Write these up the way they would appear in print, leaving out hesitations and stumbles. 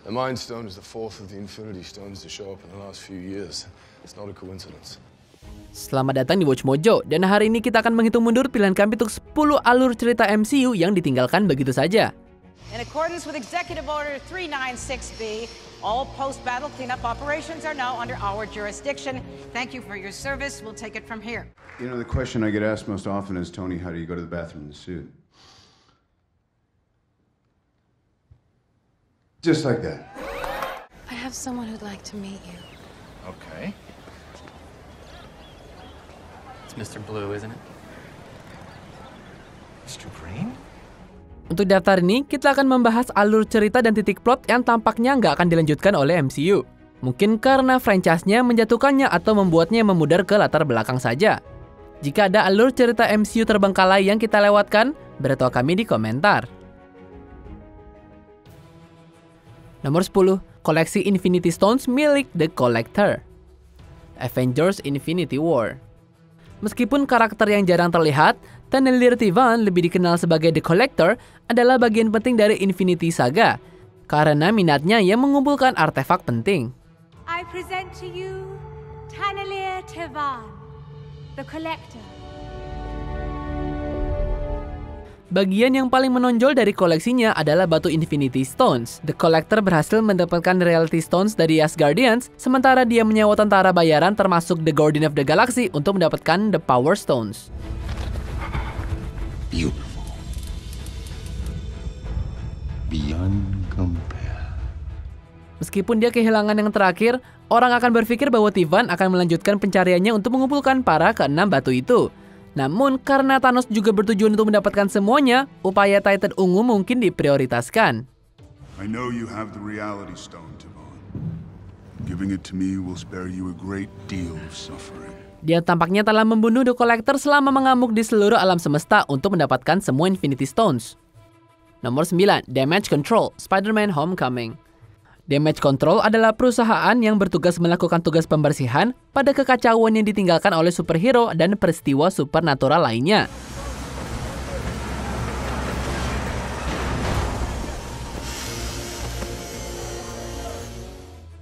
The Mind Stone is the fourth of the Infinity Stones to show up in the last few years. It's not a coincidence. Selamat datang di Watch Mojo, dan hari ini kita akan menghitung mundur pilihan kami untuk 10 alur cerita MCU yang ditinggalkan begitu saja. In accordance with Executive Order 396B, all post-battle cleanup operations are now under our jurisdiction. Thank you for your service. We'll take it from here. You know, the question I get asked most often is, Tony, how do you go to the bathroom in the suit? Just like that. I have someone who'd like to meet you. Okay. It's Mr. Blue, isn't it? Mr. Green? Untuk daftar ini, kita akan membahas alur cerita dan titik plot yang tampaknya nggak akan dilanjutkan oleh MCU. Mungkin karena franchise-nya menjatuhkannya atau membuatnya memudar ke latar belakang saja. Jika ada alur cerita MCU terbengkalai yang kita lewatkan, beritahu kami di komentar. Nomor 10, koleksi Infinity Stones milik The Collector. Avengers Infinity War. Meskipun karakter yang jarang terlihat, Tannelir Tivan, lebih dikenal sebagai The Collector, adalah bagian penting dari Infinity Saga, karena minatnya yang mengumpulkan artefak penting. I present to you Tannelir Tivan, The Collector. Bagian yang paling menonjol dari koleksinya adalah batu Infinity Stones. The Collector berhasil mendapatkan Reality Stones dari Asgardians, sementara dia menyewa tentara bayaran termasuk The Guardian of the Galaxy untuk mendapatkan The Power Stones. Beautiful. Beyond compare. Meskipun dia kehilangan yang terakhir, orang akan berpikir bahwa Tivan akan melanjutkan pencariannya untuk mengumpulkan para keenam batu itu. Namun, karena Thanos juga bertujuan untuk mendapatkan semuanya, upaya Titan ungu mungkin diprioritaskan. I know you have the Reality Stone, Tivan. Giving it to me will spare you a great deal of suffering. Dia tampaknya telah membunuh The Collector selama mengamuk di seluruh alam semesta untuk mendapatkan semua Infinity Stones. Nomor 9, Damage Control, Spider-Man Homecoming. Damage Control adalah perusahaan yang bertugas melakukan tugas pembersihan pada kekacauan yang ditinggalkan oleh superhero dan peristiwa supernatural lainnya.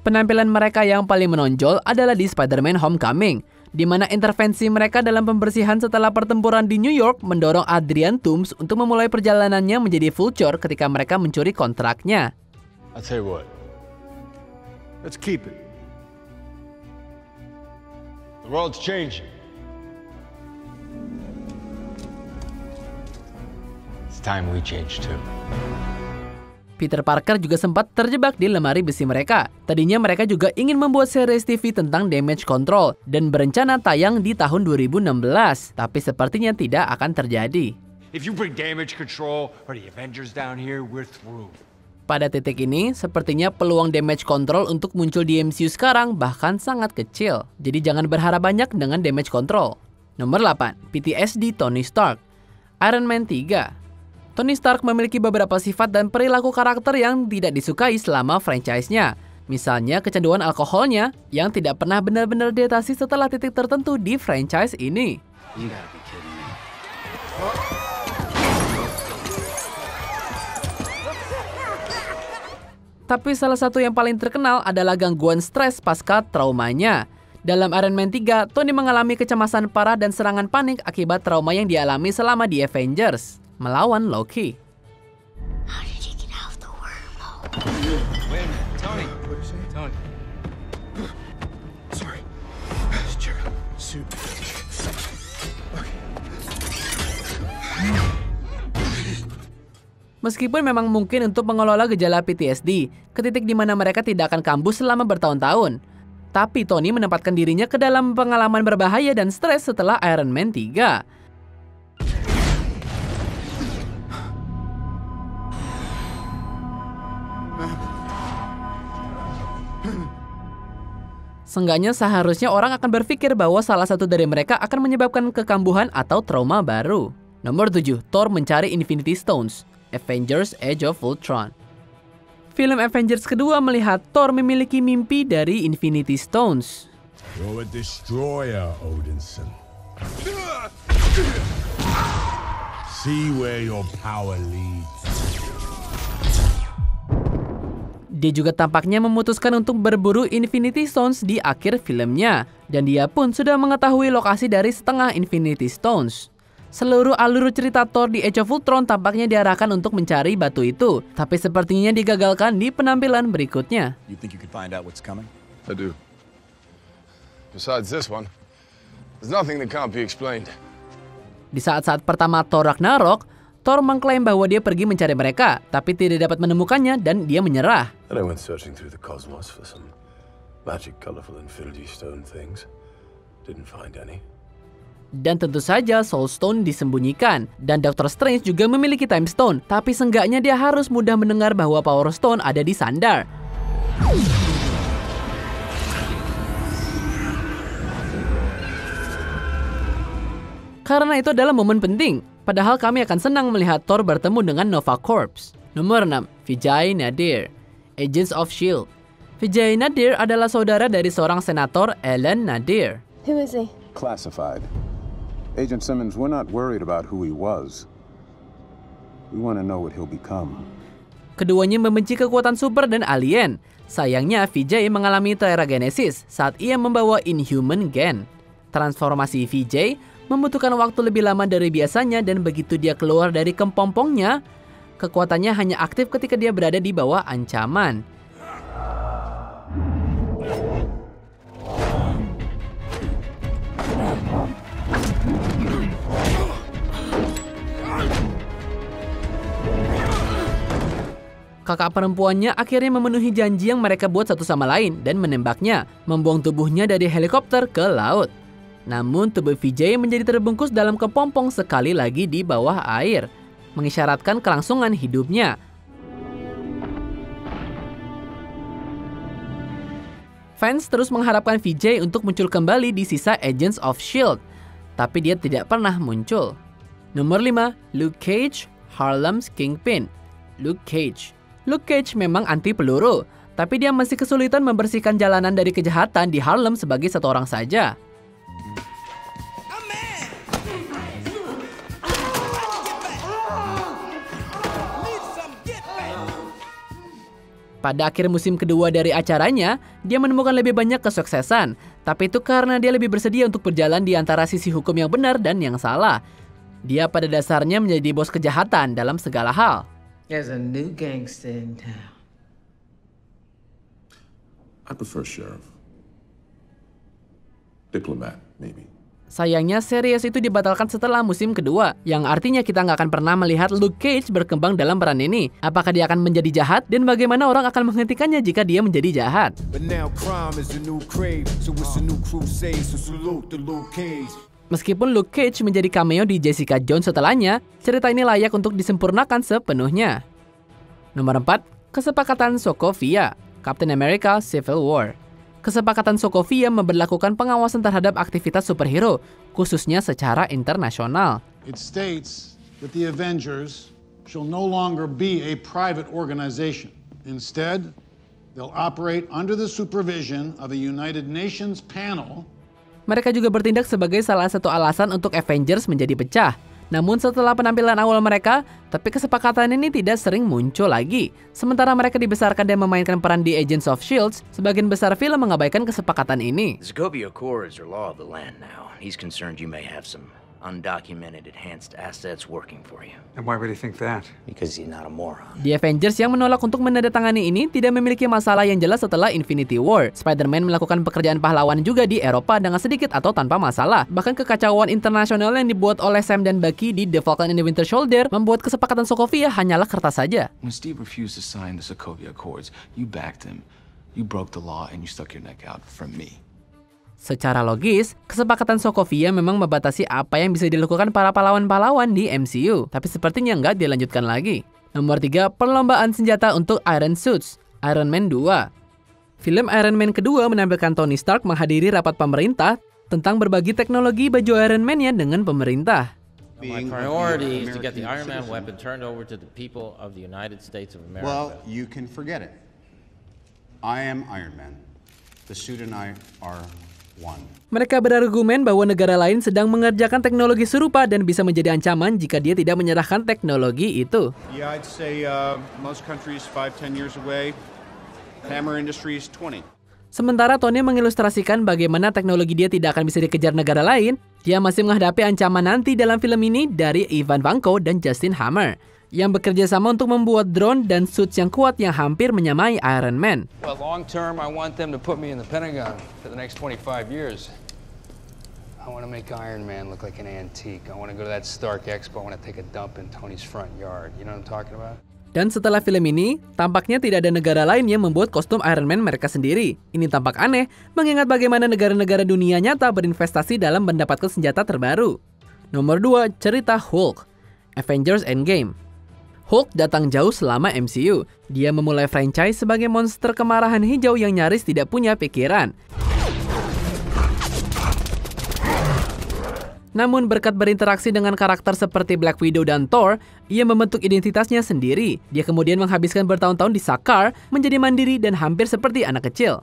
Penampilan mereka yang paling menonjol adalah di Spider-Man Homecoming, di mana intervensi mereka dalam pembersihan setelah pertempuran di New York mendorong Adrian Toomes untuk memulai perjalanannya menjadi Vulture ketika mereka mencuri kontraknya. I'll tell you what. Let's keep it. The world's changing. It's time we change too. Peter Parker juga sempat terjebak di lemari besi mereka. Tadinya mereka juga ingin membuat series TV tentang Damage Control dan berencana tayang di tahun 2016, tapi sepertinya tidak akan terjadi. If you bring Damage Control or the Avengers down here, we're through. Pada titik ini, sepertinya peluang Damage Control untuk muncul di MCU sekarang bahkan sangat kecil. Jadi jangan berharap banyak dengan Damage Control. Nomor 8, PTSD Tony Stark. Iron Man 3. Tony Stark memiliki beberapa sifat dan perilaku karakter yang tidak disukai selama franchise-nya. Misalnya kecanduan alkoholnya yang tidak pernah benar-benar diatasi setelah titik tertentu di franchise ini. You gotta be kidding me. Tapi salah satu yang paling terkenal adalah gangguan stres pasca traumanya. Dalam Iron Man 3, Tony mengalami kecemasan parah dan serangan panik akibat trauma yang dialami selama di Avengers melawan Loki. How did you get out of the wormhole? Wait a minute, Tony. Tony. Sorry. Gerald, suit. Meskipun memang mungkin untuk mengelola gejala PTSD, ke titik di mana mereka tidak akan kambuh selama bertahun-tahun. Tapi Tony menempatkan dirinya ke dalam pengalaman berbahaya dan stres setelah Iron Man 3. Seenggaknya seharusnya orang akan berpikir bahwa salah satu dari mereka akan menyebabkan kekambuhan atau trauma baru. Nomor 7, Thor mencari Infinity Stones. Avengers Age of Ultron. Film Avengers kedua melihat Thor memiliki mimpi dari Infinity Stones. You're a destroyer, Odinson. See where your power leads. Dia juga tampaknya memutuskan untuk berburu Infinity Stones di akhir filmnya. Dan dia pun sudah mengetahui lokasi dari setengah Infinity Stones. Seluruh alur cerita Thor di Age of Ultron tampaknya diarahkan untuk mencari batu itu. Tapi sepertinya digagalkan di penampilan berikutnya. You think you can find out what's coming? I do. Besides this one, there's nothing that can't be explained. Di saat-saat pertama Thor Ragnarok, Thor mengklaim bahwa dia pergi mencari mereka, tapi tidak dapat menemukannya dan dia menyerah. And I went searching through the cosmos for some magic, colorful Infinity Stone things. Didn't find any. Dan tentu saja Soul Stone disembunyikan. Dan Doctor Strange juga memiliki Time Stone, tapi seenggaknya dia harus mudah mendengar bahwa Power Stone ada di Sandar. Karena itu adalah momen penting. Padahal kami akan senang melihat Thor bertemu dengan Nova Corps. Nomor 6. Vijay Nadir, Agents of S.H.I.E.L.D. Vijay Nadir adalah saudara dari seorang senator, Alan Nadir. Who is he? Classified. Agent Simmons, we're not worried about who he was. We want to know what he'll become. Keduanya membenci kekuatan super dan alien. Sayangnya, Vijay mengalami teragenesis saat ia membawa Inhuman Gen. Transformasi Vijay membutuhkan waktu lebih lama dari biasanya dan begitu dia keluar dari kepompongnya, kekuatannya hanya aktif ketika dia berada di bawah ancaman. Kakak perempuannya akhirnya memenuhi janji yang mereka buat satu sama lain dan menembaknya, membuang tubuhnya dari helikopter ke laut. Namun tubuh Vijay menjadi terbungkus dalam kepompong sekali lagi di bawah air, mengisyaratkan kelangsungan hidupnya. Fans terus mengharapkan Vijay untuk muncul kembali di sisa Agents of S.H.I.E.L.D., tapi dia tidak pernah muncul. Nomor 5. Luke Cage, Harlem's Kingpin. Luke Cage memang anti peluru, tapi dia masih kesulitan membersihkan jalanan dari kejahatan di Harlem sebagai satu orang saja. Pada akhir musim kedua dari acaranya, dia menemukan lebih banyak kesuksesan. Tapi itu karena dia lebih bersedia untuk berjalan di antara sisi hukum yang benar dan yang salah. Dia pada dasarnya menjadi bos kejahatan dalam segala hal. There's a new gangster in town. I prefer sheriff. Diplomat, maybe. Sayangnya series itu dibatalkan setelah musim kedua, yang artinya kita nggak akan pernah melihat Luke Cage berkembang dalam peran ini. Apakah dia akan menjadi jahat dan bagaimana orang akan menghentikannya jika dia menjadi jahat? Meskipun Luke Cage menjadi cameo di Jessica Jones setelahnya, cerita ini layak untuk disempurnakan sepenuhnya. Nomor 4. Kesepakatan Sokovia, Captain America Civil War. Kesepakatan Sokovia memberlakukan pengawasan terhadap aktivitas superhero, khususnya secara internasional. It states that the Avengers shall no longer be a private organization. Instead, they'll operate under the supervision of a United Nations panel. Mereka juga bertindak sebagai salah satu alasan untuk Avengers menjadi pecah. Namun setelah penampilan awal mereka, tapi kesepakatan ini tidak sering muncul lagi. Sementara mereka dibesarkan dan memainkan peran di Agents of S.H.I.E.L.D., sebagian besar film mengabaikan kesepakatan ini. The Sokovia Accords are law of the land now. He's concerned you may have some undocumented enhanced assets working for you. And why would he think that? Because he's not a moron. The Avengers yang menolak untuk menandatangani ini tidak memiliki masalah yang jelas setelah Infinity War. Spider-Man melakukan pekerjaan pahlawan juga di Eropa dengan sedikit atau tanpa masalah. Bahkan kekacauan internasional yang dibuat oleh Sam dan Bucky di The Falcon and the Winter Soldier membuat kesepakatan Sokovia hanyalah kertas saja. When Steve refused to sign the Sokovia Accords, you backed him. You broke the law and you stuck your neck out for me. Secara logis, kesepakatan Sokovia memang membatasi apa yang bisa dilakukan para pahlawan-pahlawan di MCU, tapi sepertinya nggak dilanjutkan lagi. Nomor 3, perlombaan senjata untuk Iron Suits, Iron Man 2. Film Iron Man kedua menampilkan Tony Stark menghadiri rapat pemerintah tentang berbagi teknologi baju Iron Man-nya dengan pemerintah. My priority is to get the Iron Man weapon turned over to the people of the United States of America. Well, you can forget it. I am Iron Man. The suit and I are one. Mereka berargumen bahwa negara lain sedang mengerjakan teknologi serupa dan bisa menjadi ancaman jika dia tidak menyerahkan teknologi itu. Yeah, I'd say most countries 5-10 years away Hammer Industries 20. Sementara Tony mengilustrasikan bagaimana teknologi dia tidak akan bisa dikejar negara lain, dia masih menghadapi ancaman nanti dalam film ini dari Ivan Vanko dan Justin Hammer, yang bekerja sama untuk membuat drone dan suits yang kuat yang hampir menyamai Iron Man. Well, long term, I want them to put me in the Pentagon for the next 25 years. I want to make Iron Man look like an antique. I want to go to that Stark Expo. I want to take a dump in Tony's front yard. You know what I'm talking about? Dan setelah film ini, tampaknya tidak ada negara lain yang membuat kostum Iron Man mereka sendiri. Ini tampak aneh, mengingat bagaimana negara-negara dunia nyata berinvestasi dalam mendapatkan senjata terbaru. Nomor 2, cerita Hulk. Avengers Endgame. Hulk datang jauh selama MCU. Dia memulai franchise sebagai monster kemarahan hijau yang nyaris tidak punya pikiran. Namun berkat berinteraksi dengan karakter seperti Black Widow dan Thor, ia membentuk identitasnya sendiri. Dia kemudian menghabiskan bertahun-tahun di Sakaar, menjadi mandiri dan hampir seperti anak kecil.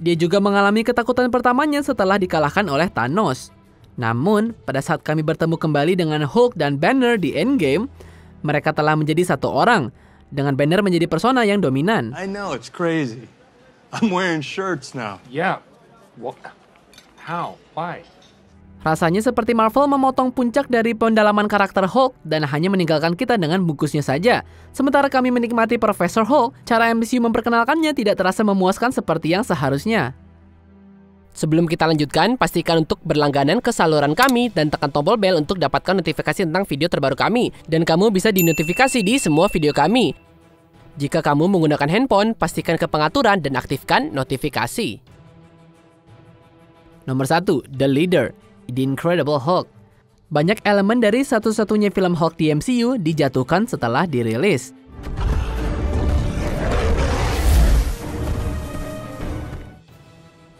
Dia juga mengalami ketakutan pertamanya setelah dikalahkan oleh Thanos. Namun, pada saat kami bertemu kembali dengan Hulk dan Banner di Endgame, mereka telah menjadi satu orang, dengan Banner menjadi persona yang dominan. I know, it's crazy. I'm wearing shirts now. Yeah. What? How? Why? Rasanya seperti Marvel memotong puncak dari pendalaman karakter Hulk dan hanya meninggalkan kita dengan bungkusnya saja. Sementara kami menikmati Profesor Hulk, cara MCU memperkenalkannya tidak terasa memuaskan seperti yang seharusnya. Sebelum kita lanjutkan, pastikan untuk berlangganan ke saluran kami dan tekan tombol bel untuk dapatkan notifikasi tentang video terbaru kami. Dan kamu bisa dinotifikasi di semua video kami. Jika kamu menggunakan handphone, pastikan ke pengaturan dan aktifkan notifikasi. Nomor 1, The Leader, The Incredible Hulk. Banyak elemen dari satu-satunya film Hulk di MCU dijatuhkan setelah dirilis.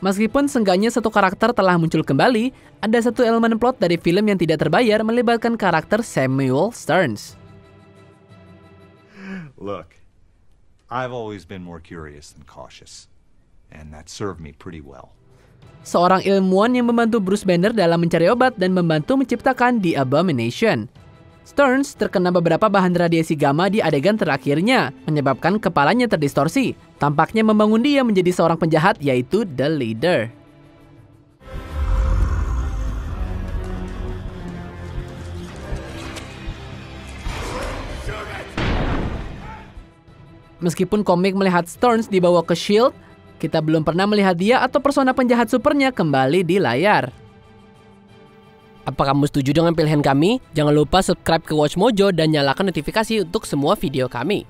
Meskipun seenggaknya satu karakter telah muncul kembali, ada satu elemen plot dari film yang tidak terbayar melibatkan karakter Samuel Stearns. Look, I've always been more curious than cautious, and that served me pretty well. Seorang ilmuwan yang membantu Bruce Banner dalam mencari obat dan membantu menciptakan The Abomination. Stearns terkena beberapa bahan radiasi gamma di adegan terakhirnya, menyebabkan kepalanya terdistorsi. Tampaknya membangun dia menjadi seorang penjahat, yaitu The Leader. Meskipun komik melihat Stearns dibawa ke S.H.I.E.L.D., kita belum pernah melihat dia atau persona penjahat supernya kembali di layar. Apa kamu setuju dengan pilihan kami? Jangan lupa subscribe ke Watch Mojo dan nyalakan notifikasi untuk semua video kami.